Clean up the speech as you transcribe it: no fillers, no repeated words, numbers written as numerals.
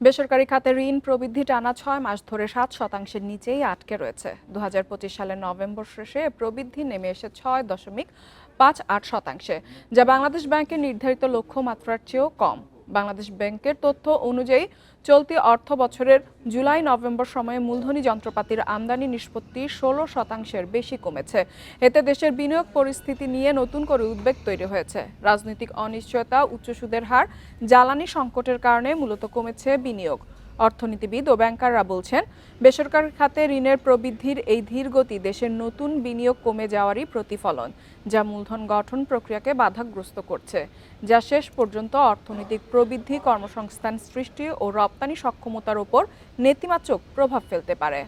বেসরকারি খাতে ঋণ প্রবৃদ্ধি টানা ৬ মাস ধরে ৭% নিচেই আটকে রয়েছে। ২০২৫ সালের নভেম্বর শেষে প্রবৃদ্ধি নেমে এসে ৬.৫৮%, যা বাংলাদেশ ব্যাংকের নির্ধারিত লক্ষ্যমাত্রার চেয়েও কম। বাংলাদেশ ব্যাংকের তথ্য অনুযায়ী চলতি অর্থ বছরের জুলাই-নভেম্বর সময়ে মূলধনী যন্ত্রপাতির আমদানি নিষ্পত্তি ১৬% বেশি কমেছে। এতে দেশের বিনিয়োগ পরিস্থিতি নিয়ে নতুন করে উদ্বেগ তৈরি হয়েছে। রাজনৈতিক অনিশ্চয়তা, উচ্চ সুদের হার, জ্বালানি সংকটের কারণে মূলত কমেছে বিনিয়োগ। অর্থনীতিবিদ ও ব্যাংকাররা বলছেন, বেসরকারি খাতে ঋণের প্রবৃদ্ধির এই ধীর গতি দেশের নতুন বিনিয়োগ কমে যাওয়ারই প্রতিফলন, যা মূলধন গঠন প্রক্রিয়াকে বাধাগ্রস্ত করছে, যা শেষ পর্যন্ত অর্থনৈতিক প্রবৃদ্ধি, কর্মসংস্থান সৃষ্টি ও রপ্তানি সক্ষমতার উপর নেতিবাচক প্রভাব ফেলতে পারে।